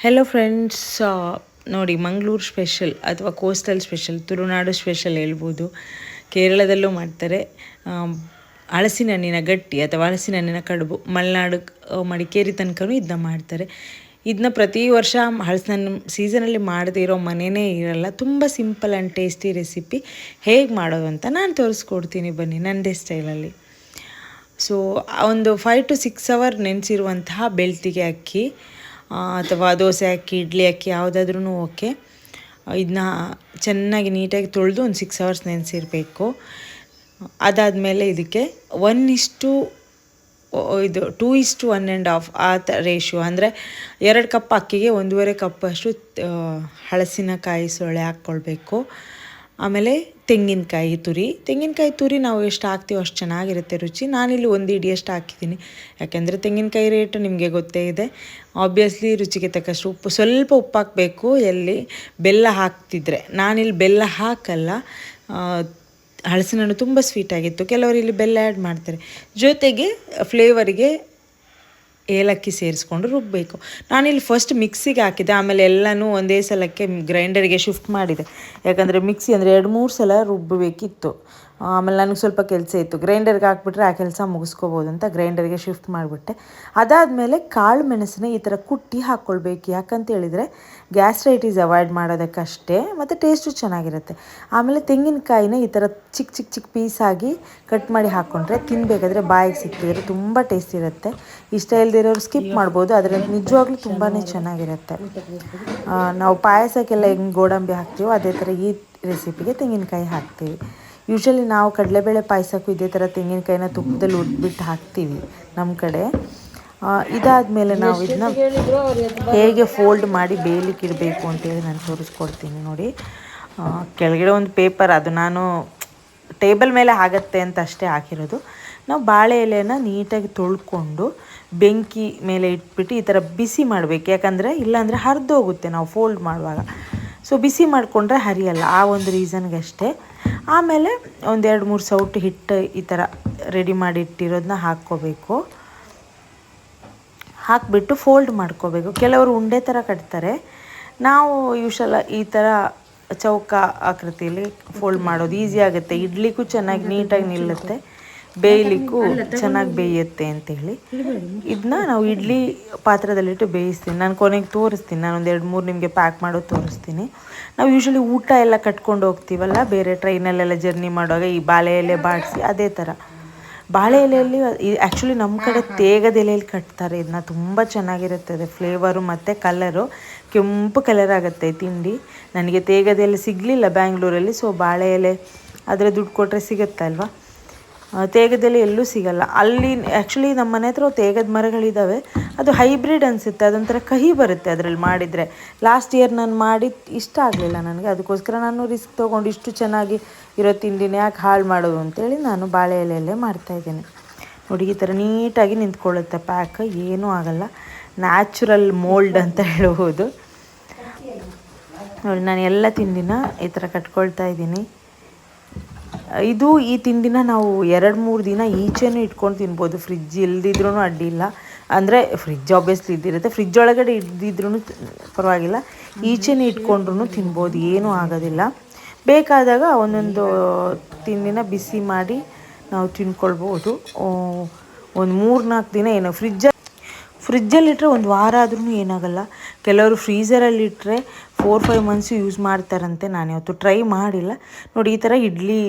Hello friends, ನೋಡಿ Mangaluru special ಅಥವಾ coastal special, Tulunadu special ಹೇಳ್ಬೋದು. ಕೇರಳದಲ್ಲೂ ಮಾಡ್ತಾರೆ. ಹಲಸಿನ ಹಣ್ಣಿನ ಗಟ್ಟಿ ಅಥವಾ ಹಲಸಿನ ಹಣ್ಣಿನ ಕಡುಬು, ಮಲೆನಾಡು ಮಡಿಕೇರಿ ತನಕನೂ ಇದನ್ನ ಮಾಡ್ತಾರೆ. ಇದನ್ನ ಪ್ರತಿ ವರ್ಷ ಹಲಸಿನ ಹಣ್ಣು ಸೀಸನಲ್ಲಿ ಮಾಡದೇ ಇರೋ ಮನೆಯೇ ಇರಲ್ಲ. ತುಂಬ ಸಿಂಪಲ್ ಆ್ಯಂಡ್ ಟೇಸ್ಟಿ ರೆಸಿಪಿ. ಹೇಗೆ ಮಾಡೋದು ಅಂತ ನಾನು ತೋರಿಸ್ಕೊಡ್ತೀನಿ, ಬನ್ನಿ ನನ್ನದೇ ಸ್ಟೈಲಲ್ಲಿ. ಸೊ ಒಂದು 5 to 6 hour ನೆನೆಸಿರುವಂತಹ ಬೆಳ್ತಿಗೆ ಅಕ್ಕಿ ಅಥವಾ ದೋಸೆ ಅಕ್ಕಿ, ಇಡ್ಲಿ ಅಕ್ಕಿ ಯಾವುದಾದ್ರೂ ಓಕೆ. ಇದನ್ನ ಚೆನ್ನಾಗಿ ನೀಟಾಗಿ ತೊಳೆದು ಒಂದು 6 hours ನೆನೆಸಿರಬೇಕು. ಅದಾದಮೇಲೆ ಇದಕ್ಕೆ 2:1.5 ಆ ರೇಷಿಯೋ, ಅಂದರೆ 2 ಕಪ್ ಅಕ್ಕಿಗೆ 1.5 ಕಪ್ ಅಷ್ಟು ಹಲಸಿನಕಾಯಿ ಸೊಳ್ಳೆ ಹಾಕ್ಕೊಳ್ಬೇಕು. ಆಮೇಲೆ ತೆಂಗಿನಕಾಯಿ ತುರಿ ನಾವು ಎಷ್ಟು ಹಾಕ್ತೀವೋ ಅಷ್ಟು ಚೆನ್ನಾಗಿರುತ್ತೆ ರುಚಿ. ನಾನಿಲ್ಲಿ 1 ಹಿಡಿಯಷ್ಟು ಹಾಕಿದ್ದೀನಿ, ಯಾಕೆಂದರೆ ತೆಂಗಿನಕಾಯಿ ರೇಟು ನಿಮಗೆ ಗೊತ್ತೇ ಇದೆ. ಆಬ್ವಿಯಸ್ಲಿ ರುಚಿಗೆ ತಕ್ಕಷ್ಟು ಉಪ್ಪು, ಸ್ವಲ್ಪ ಉಪ್ಪು ಹಾಕಬೇಕು. ಎಲ್ಲಿ ಬೆಲ್ಲ ಹಾಕ್ತಿದ್ರೆ, ನಾನಿಲ್ಲಿ ಬೆಲ್ಲ ಹಾಕಲ್ಲ. ಹಲಸಿನ ಹಣ್ಣು ತುಂಬ ಸ್ವೀಟಾಗಿತ್ತು. ಕೆಲವರು ಇಲ್ಲಿ ಬೆಲ್ಲ ಆ್ಯಡ್ ಮಾಡ್ತಾರೆ. ಜೊತೆಗೆ ಫ್ಲೇವರಿಗೆ ಏಲಕ್ಕಿ ಸೇರಿಸ್ಕೊಂಡು ರುಬ್ಬಬೇಕು. ನಾನಿಲ್ಲಿ ಫಸ್ಟ್ ಮಿಕ್ಸಿಗೆ ಹಾಕಿದೆ, ಆಮೇಲೆ ಎಲ್ಲನೂ ಒಂದೇ ಸಲಕ್ಕೆ ಗ್ರೈಂಡರಿಗೆ ಶಿಫ್ಟ್ ಮಾಡಿದೆ. ಯಾಕಂದರೆ ಮಿಕ್ಸಿ ಅಂದರೆ 2-3 ಸಲ ರುಬ್ಬಬೇಕಿತ್ತು. ಆಮೇಲೆ ನನಗೆ ಸ್ವಲ್ಪ ಕೆಲಸ ಇತ್ತು, ಗ್ರೈಂಡರ್ಗೆ ಹಾಕ್ಬಿಟ್ರೆ ಆ ಕೆಲಸ ಮುಗಿಸ್ಕೋಬೋದು ಅಂತ ಗ್ರೈಂಡರ್ಗೆ ಶಿಫ್ಟ್ ಮಾಡಿಬಿಟ್ಟೆ. ಅದಾದಮೇಲೆ ಕಾಳು ಮೆಣಸನ್ನ ಈ ಥರ ಕುಟ್ಟಿ ಹಾಕ್ಕೊಳ್ಬೇಕು. ಯಾಕಂತ ಹೇಳಿದರೆ ಗ್ಯಾಸ್ಟ್ರೈಟಿಸ್ ಅವಾಯ್ಡ್ ಮಾಡೋದಕ್ಕಷ್ಟೇ, ಮತ್ತು ಟೇಸ್ಟು ಚೆನ್ನಾಗಿರುತ್ತೆ. ಆಮೇಲೆ ತೆಂಗಿನಕಾಯಿನ ಈ ಥರ ಚಿಕ್ಕ ಪೀಸಾಗಿ ಕಟ್ ಮಾಡಿ ಹಾಕ್ಕೊಂಡ್ರೆ ತಿನ್ನಬೇಕಾದ್ರೆ ಬಾಯಿಗೆ ಸಿಕ್ಕಿದ್ರೆ ತುಂಬ ಟೇಸ್ಟ್ ಇರುತ್ತೆ. ಇಷ್ಟ ಇಲ್ಲದಿರೋರು ಸ್ಕಿಪ್ ಮಾಡ್ಬೋದು, ಅದರಲ್ಲಿ ನಿಜವಾಗ್ಲೂ ತುಂಬಾ ಚೆನ್ನಾಗಿರುತ್ತೆ. ನಾವು ಪಾಯಸಕ್ಕೆಲ್ಲ ಹೆಂಗೆ ಗೋಡಂಬಿ ಹಾಕ್ತೀವೋ ಅದೇ ಥರ ಈ ರೆಸಿಪಿಗೆ ತೆಂಗಿನಕಾಯಿ ಹಾಕ್ತೀವಿ. ಯೂಶ್ವಲಿ ನಾವು ಕಡಲೆಬೇಳೆ ಪಾಯಸಕ್ಕೂ ಇದೇ ಥರ ತೆಂಗಿನಕಾಯಿನ ತುಪ್ಪದಲ್ಲಿ ಉಟ್ಬಿಟ್ಟು ಹಾಕ್ತೀವಿ ನಮ್ಮ ಕಡೆ. ಇದಾದಮೇಲೆ ನಾವು ಇದನ್ನ ಹೇಗೆ ಫೋಲ್ಡ್ ಮಾಡಿ ಬೇಯಲಿಕ್ಕೆ ಇಡಬೇಕು ಅಂತೇಳಿ ನಾನು ತೋರಿಸ್ಕೊಡ್ತೀನಿ ನೋಡಿ. ಕೆಳಗಡೆ ಒಂದು ಪೇಪರ್, ಅದು ನಾನು ಟೇಬಲ್ ಮೇಲೆ ಆಗತ್ತೆ ಅಂತ ಅಷ್ಟೇ ಹಾಕಿರೋದು. ನಾವು ಬಾಳೆ ಎಲೆನ ನೀಟಾಗಿ ತೊಳ್ಕೊಂಡು ಬೆಂಕಿ ಮೇಲೆ ಇಟ್ಬಿಟ್ಟು ಈ ಥರ ಬಿಸಿ ಮಾಡಬೇಕು. ಯಾಕಂದರೆ ಇಲ್ಲಾಂದರೆ ಹರಿದೋಗುತ್ತೆ ನಾವು ಫೋಲ್ಡ್ ಮಾಡುವಾಗ. ಸೊ ಬಿಸಿ ಮಾಡಿಕೊಂಡ್ರೆ ಹರಿಯಲ್ಲ, ಆ ಒಂದು ರೀಸನ್ಗಷ್ಟೇ. ಆಮೇಲೆ 1-2-3 ಸೌಟು ಹಿಟ್ಟು ಈ ಥರ ರೆಡಿ ಮಾಡಿ ಇಟ್ಟಿರೋದನ್ನ ಹಾಕ್ಕೋಬೇಕು. ಹಾಕಿಬಿಟ್ಟು ಫೋಲ್ಡ್ ಮಾಡ್ಕೋಬೇಕು. ಕೆಲವರು ಉಂಡೆ ಥರ ಕಟ್ತಾರೆ, ನಾವು ಯೂಶಲ ಈ ಥರ ಚೌಕ ಆಕೃತಿಯಲ್ಲಿ ಫೋಲ್ಡ್ ಮಾಡೋದು ಈಸಿ ಆಗುತ್ತೆ. ಇಡ್ಲಿಕ್ಕೂ ಚೆನ್ನಾಗಿ ನೀಟಾಗಿ ನಿಲ್ಲುತ್ತೆ, ಬೇಯಲಿಕ್ಕೂ ಚೆನ್ನಾಗಿ ಬೇಯುತ್ತೆ ಅಂತೇಳಿ ಇದನ್ನ ನಾವು ಇಡ್ಲಿ ಪಾತ್ರದಲ್ಲಿಟ್ಟು ಬೇಯಿಸ್ತೀನಿ. ನಾನು ಕೊನೆಗೆ ತೋರಿಸ್ತೀನಿ, ನಾನು 1-2-3 ನಿಮಗೆ ಪ್ಯಾಕ್ ಮಾಡೋದು ತೋರಿಸ್ತೀನಿ. ನಾವು ಯೂಶ್ವಲಿ ಊಟ ಎಲ್ಲ ಕಟ್ಕೊಂಡು ಹೋಗ್ತೀವಲ್ಲ ಬೇರೆ ಟ್ರೈನಲ್ಲೆಲ್ಲ ಜರ್ನಿ ಮಾಡುವಾಗ, ಈ ಬಾಳೆ ಎಲೆ ಬಾಡಿಸಿ ಅದೇ ಥರ ಬಾಳೆ ಎಲೆಯಲ್ಲಿ ಆ್ಯಕ್ಚುಲಿ ನಮ್ಮ ಕಡೆ ತೇಗದ ಎಲೆಯಲ್ಲಿ ಕಟ್ತಾರೆ ಇದನ್ನ. ತುಂಬ ಚೆನ್ನಾಗಿರುತ್ತದೆ ಫ್ಲೇವರು ಮತ್ತು ಕಲರು, ಕೆಂಪು ಕಲರ್ ಆಗುತ್ತೆ ತಿಂಡಿ. ನನಗೆ ತೇಗದ ಎಲೆ ಸಿಗಲಿಲ್ಲ ಬ್ಯಾಂಗ್ಳೂರಲ್ಲಿ, ಸೊ ಬಾಳೆ ಎಲೆ ಆದರೆ ದುಡ್ಡು ಕೊಟ್ಟರೆ ಸಿಗುತ್ತಲ್ವ. ತೇಗದಲ್ಲಿ ಎಲ್ಲೂ ಸಿಗಲ್ಲ ಅಲ್ಲಿ. ಆ್ಯಕ್ಚುಲಿ ನಮ್ಮ ಮನೆ ಹತ್ರ ತೇಗದ ಮರಗಳಿದ್ದಾವೆ, ಅದು ಹೈಬ್ರಿಡ್ ಅನಿಸುತ್ತೆ, ಅದೊಂಥರ ಕಹಿ ಬರುತ್ತೆ ಅದರಲ್ಲಿ ಮಾಡಿದರೆ. ಲಾಸ್ಟ್ ಇಯರ್ ನಾನು ಮಾಡಿ ಇಷ್ಟ ಆಗಲಿಲ್ಲ ನನಗೆ, ಅದಕ್ಕೋಸ್ಕರ ನಾನು ರಿಸ್ಕ್ ತೊಗೊಂಡು ಇಷ್ಟು ಚೆನ್ನಾಗಿ ಇರೋ ತಿಂಡಿನ ಯಾಕೆ ಹಾಳು ಮಾಡೋದು ಅಂತೇಳಿ ನಾನು ಬಾಳೆ ಎಲೆಯಲ್ಲೇ ಮಾಡ್ತಾಯಿದ್ದೇನೆ. ನೋಡಿ ಈ ಥರ ನೀಟಾಗಿ ನಿಂತ್ಕೊಳ್ಳುತ್ತೆ ಪ್ಯಾಕ್, ಏನೂ ಆಗಲ್ಲ. ನ್ಯಾಚುರಲ್ ಮೋಲ್ಡ್ ಅಂತ ಹೇಳ್ಬೋದು. ನೋಡಿ ನಾನು ಎಲ್ಲ ತಿಂಡಿನ ಈ ಥರ ಕಟ್ಕೊಳ್ತಾ ಇದ್ದೀನಿ. ಈ ತಿಂಡಿನ ನಾವು 2-3 ದಿನ ಈಚೆನೂ ಇಟ್ಕೊಂಡು ತಿನ್ಬೋದು, ಫ್ರಿಜ್ ಇಲ್ದಿದ್ರೂ ಅಡ್ಡಿಲ್ಲ. ಅಂದರೆ ಫ್ರಿಜ್ ಆಬ್ವಿಯಸ್ಲಿ ಇದ್ದಿರುತ್ತೆ, ಫ್ರಿಜ್ ಒಳಗಡೆ ಇದ್ದಿದ್ರೂ ಪರವಾಗಿಲ್ಲ, ಈಚೆನೇ ಇಟ್ಕೊಂಡ್ರೂ ತಿನ್ಬೋದು, ಏನೂ ಆಗೋದಿಲ್ಲ. ಬೇಕಾದಾಗ ಒಂದೊಂದು ತಿಂಡಿನ ಬಿಸಿ ಮಾಡಿ ನಾವು ತಿನ್ಕೊಳ್ಬೋದು. ಒಂದು 3-4 ದಿನ ಏನೋ ಫ್ರಿಜ್ಜಲ್ಲಿಟ್ಟರೆ 1 ವಾರ ಆದ್ರೂ ಏನಾಗಲ್ಲ. ಕೆಲವರು ಫ್ರೀಝರಲ್ಲಿಟ್ಟರೆ 4-5 months ಯೂಸ್ ಮಾಡ್ತಾರಂತೆ. ನಾನು ಯಾವತ್ತೂ ಟ್ರೈ ಮಾಡಿಲ್ಲ. ನೋಡಿ ಈ ಥರ ಇಡ್ಲಿ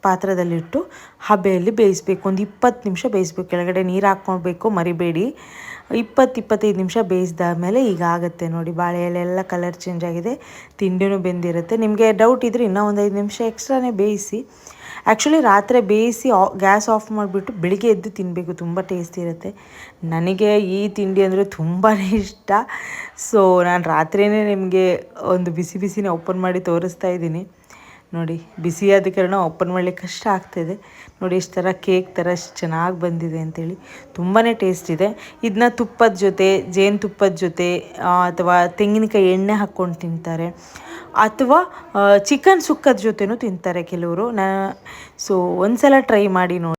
ಪಾತ್ರದಲ್ಲಿಟ್ಟು ಹಬೆಯಲ್ಲಿ ಬೇಯಿಸ್ಬೇಕು. ಒಂದು 20 ನಿಮಿಷ ಬೇಯಿಸ್ಬೇಕು. ಕೆಳಗಡೆ ನೀರು ಹಾಕ್ಕೊಳ್ಬೇಕು, ಮರಿಬೇಡಿ. 20-25 ನಿಮಿಷ ಬೇಯಿಸಿದಾದ್ಮೇಲೆ ಈಗ ಆಗುತ್ತೆ ನೋಡಿ. ಬಾಳೆ ಎಲೆಲ್ಲ ಕಲರ್ ಚೇಂಜ್ ಆಗಿದೆ, ತಿಂಡಿನೂ ಬೆಂದಿರುತ್ತೆ. ನಿಮಗೆ ಡೌಟ್ ಇದ್ದರೆ ಇನ್ನೂ ಒಂದು 5 ನಿಮಿಷ ಎಕ್ಸ್ಟ್ರಾನೇ ಬೇಯಿಸಿ. ಆ್ಯಕ್ಚುಲಿ ರಾತ್ರಿ ಬೇಯಿಸಿ ಗ್ಯಾಸ್ ಆಫ್ ಮಾಡಿಬಿಟ್ಟು ಬೆಳಿಗ್ಗೆ ಎದ್ದು ತಿನ್ನಬೇಕು, ತುಂಬ ಟೇಸ್ಟಿ ಇರುತ್ತೆ. ನನಗೆ ಈ ತಿಂಡಿ ಅಂದರೆ ತುಂಬಾ ಇಷ್ಟ. ಸೊ ನಾನು ರಾತ್ರಿಯೇ ನಿಮಗೆ ಒಂದು ಬಿಸಿನೇ ಓಪನ್ ಮಾಡಿ ತೋರಿಸ್ತಾ ಇದ್ದೀನಿ. ನೋಡಿ ಬಿಸಿಯಾದ ಕಾರಣ ಓಪನ್ ಮಾಡಲಿಕ್ಕೆ ಕಷ್ಟ ಆಗ್ತಾಯಿದೆ. ನೋಡಿ ಇಷ್ಟು ಥರ ಕೇಕ್ ಥರ ಎಷ್ಟು ಚೆನ್ನಾಗಿ ಬಂದಿದೆ ಅಂತೇಳಿ, ತುಂಬಾ ಟೇಸ್ಟ್ ಇದೆ. ಇದನ್ನ ತುಪ್ಪದ ಜೊತೆ, ಜೇನುತುಪ್ಪದ ಜೊತೆ ಅಥವಾ ತೆಂಗಿನಕಾಯಿ ಎಣ್ಣೆ ಹಾಕ್ಕೊಂಡು ತಿಂತಾರೆ, ಅಥವಾ ಚಿಕನ್ ಸುಕ್ಕದ ಜೊತೆನೂ ತಿಂತಾರೆ ಕೆಲವರು. ಸೊ ಒಂದು ಸಲ ಟ್ರೈ ಮಾಡಿ ನೋಡಿ.